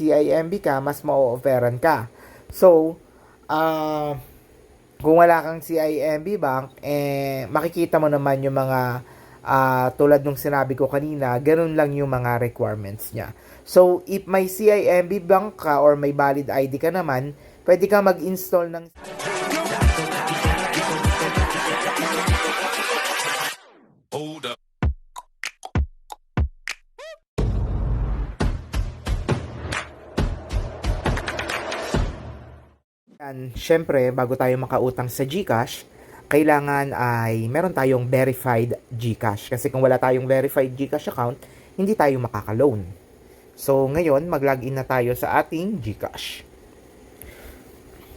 CIMB ka, mas ma-offeran ka. So, kung wala kang CIMB bank, makikita mo naman yung mga tulad nung sinabi ko kanina, ganun lang yung mga requirements niya. So, if may CIMB bank ka or may valid ID ka naman, pwede ka mag-install ng Siyempre, bago tayo makautang sa GCash, kailangan ay meron tayong verified GCash. Kasi kung wala tayong verified GCash account, hindi tayo makaka-loan. So, ngayon, mag-login na tayo sa ating GCash.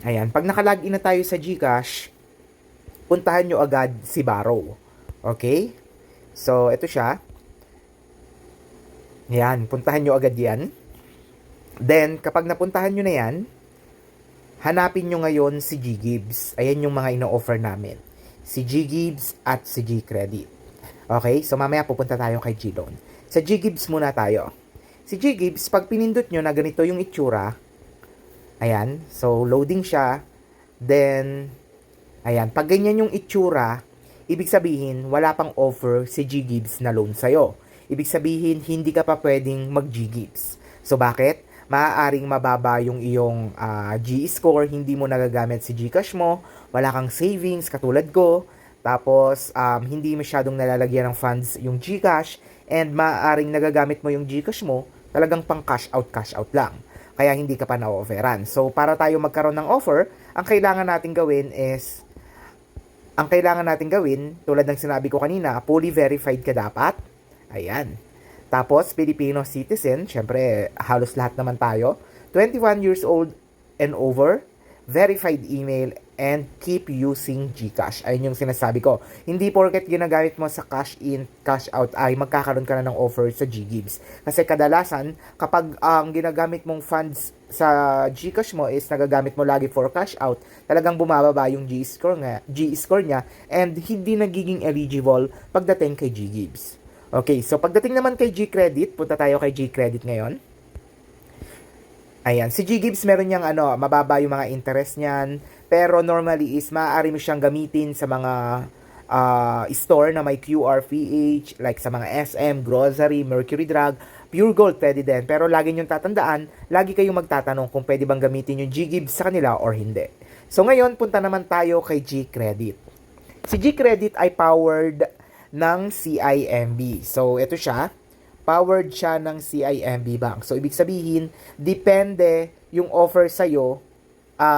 Ayan, pag naka-login na tayo sa GCash, puntahan nyo agad si Borrow. Okay? So, ito siya. Ayan, puntahan nyo agad yan. Then, kapag napuntahan nyo na yan, hanapin nyo ngayon si GGibbs. Ayan yung mga ino-offer namin. Si GGibbs at si GCredit. Okay? So, mamaya pupunta tayo kay GLoan. Sa GGibbs muna tayo. Si GGibbs, pag pinindot nyo na ganito yung itsura, ayan. So, loading siya. Then, ayan. Pag ganyan yung itsura, ibig sabihin, wala pang offer si GGibbs na loan sa'yo. Ibig sabihin, hindi ka pa pwedeng mag-GGibbs. So, bakit? Maaaring mababa yung iyong G-score, hindi mo nagagamit si GCash mo, wala kang savings katulad ko, tapos hindi masyadong nalalagyan ng funds yung GCash, and maaaring nagagamit mo yung GCash mo, talagang pang cash out lang. Kaya hindi ka pa na-offeran. So, para tayo magkaroon ng offer, ang kailangan natin gawin, tulad ng sinabi ko kanina, fully verified ka dapat. Ayan. Tapos, Filipino citizen, syempre, halos lahat naman tayo. 21 years old and over, verified email, and keep using GCash. Ayun yung sinasabi ko. Hindi porket ginagamit mo sa cash in, cash out, ay magkakaroon ka na ng offer sa GGibbs. Kasi kadalasan, kapag ang ginagamit mong funds sa GCash mo is nagagamit mo lagi for cash out, talagang bumababa yung G-score niya, and hindi nagiging eligible pagdating kay GGibbs. Okay, so pagdating naman kay GCredit, punta tayo kay GCredit ngayon. Ayan, si GGibbs meron niyang mababa yung mga interest niyan, pero normally is maaari mo siyang gamitin sa mga store na may QRPH, like sa mga SM, Grocery, Mercury Drug, Pure Gold pwede din. Pero lagi niyong tatandaan, lagi kayong magtatanong kung pwede bang gamitin yung GGibbs sa kanila or hindi. So ngayon, punta naman tayo kay GCredit. Si GCredit ay powered ng CIMB. So, ito siya. Powered siya ng CIMB Bank. So, ibig sabihin, depende yung offer sa'yo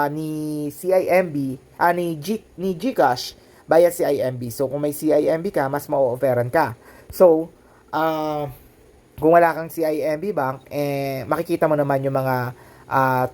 ni CIMB, ni GCash via CIMB. So, kung may CIMB ka, mas ma-offeran ka. So, kung wala kang CIMB Bank, makikita mo naman yung mga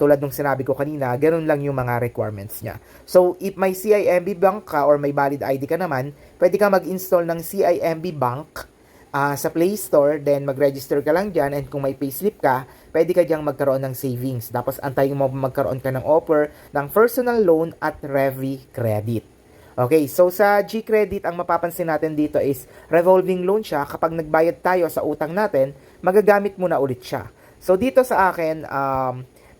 tulad nung sinabi ko kanina, ganun lang yung mga requirements niya. So, if may CIMB bank ka or may valid ID ka naman, pwede ka mag-install ng CIMB bank sa Play Store, then mag-register ka lang dyan, and kung may payslip ka, pwede ka dyang magkaroon ng savings. Tapos, antayin mo magkaroon ka ng offer ng personal loan at Revi Credit. Okay, so sa GCredit, ang mapapansin natin dito is revolving loan siya. Kapag nagbayad tayo sa utang natin, magagamit mo na ulit siya. So, dito sa akin,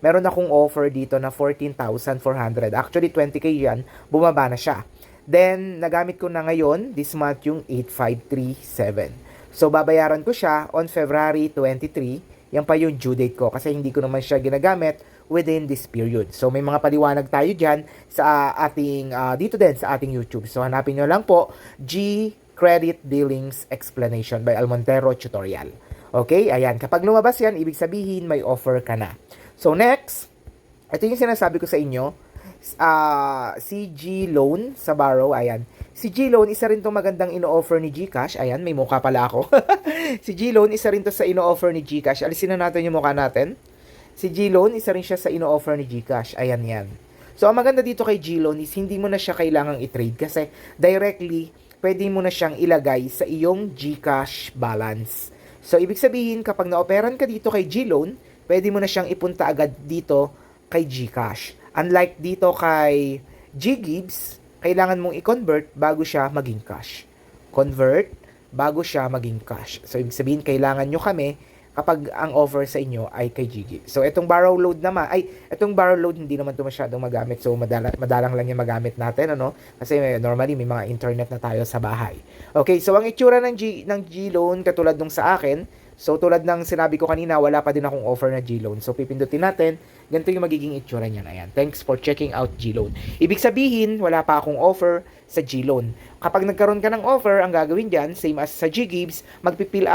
meron akong offer dito na 14,400. Actually, 20K yan. Bumaba na siya. Then, nagamit ko na ngayon, this month, yung 8,537. So, babayaran ko siya on February 23. Yan pa yung due date ko kasi hindi ko naman siya ginagamit within this period. So, may mga paliwanag tayo dyan sa ating, dito din sa ating YouTube. So, hanapin nyo lang po, GCredit Billings Explanation by Almontero Tutorial. Okay, ayan. Kapag lumabas yan, ibig sabihin may offer ka na. So, next, ito yung sinasabi ko sa inyo, si GLoan sa Borrow, ayan. Si GLoan, isa rin itong magandang ino-offer ni GCash. Ayan, may mukha pala ako. Si GLoan, isa rin to sa ino-offer ni GCash. Alisin na natin yung mukha natin. Si GLoan, isa rin siya sa ino-offer ni GCash. Ayan yan. So, ang maganda dito kay GLoan is hindi mo na siya kailangang i-trade kasi directly, pwede mo na siyang ilagay sa iyong GCash balance. So, ibig sabihin, kapag na-operan ka dito kay GLoan, pwede mo na siyang ipunta agad dito kay GCash. Unlike dito kay GGibbs, kailangan mong i-convert bago siya maging cash. Convert bago siya maging cash. So, ibig sabihin, kailangan nyo kami kapag ang offer sa inyo ay kay Gigi. So, itong borrow load naman, itong borrow load hindi naman ito masyadong magamit. So, madalang lang yung magamit natin, ano? Kasi normally may mga internet na tayo sa bahay. Okay, so ang itsura ng G-Loan, katulad nung sa akin, so tulad ng sinabi ko kanina, wala pa din akong offer na G-Loan. So, pipindutin natin, ganito yung magiging itsura niyan. Ayan, thanks for checking out G-Loan. Ibig sabihin, wala pa akong offer sa G-Loan. Kapag nagkaroon ka ng offer, ang gagawin dyan, same as sa G-Gives, magpipill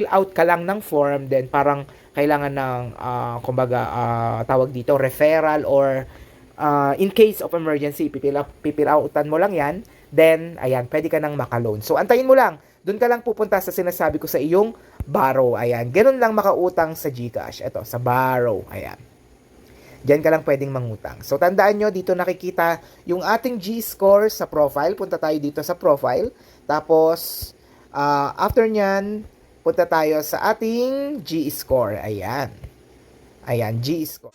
out ka lang ng form, then parang kailangan ng kumbaga tawag dito referral, or in case of emergency pipill outan mo lang yan, then ayan, pwede ka nang maka-loan. So antayin mo lang, doon ka lang pupunta sa sinasabi ko sa iyong borrow. Ayan, ganun lang makautang sa GCash. Ito sa borrow, ayan, diyan ka lang pwedeng mangutang. So, tandaan nyo, dito nakikita yung ating G-score sa profile. Punta tayo dito sa profile. Tapos, after nyan, punta tayo sa ating G-score. Ayan. Ayan, G-score.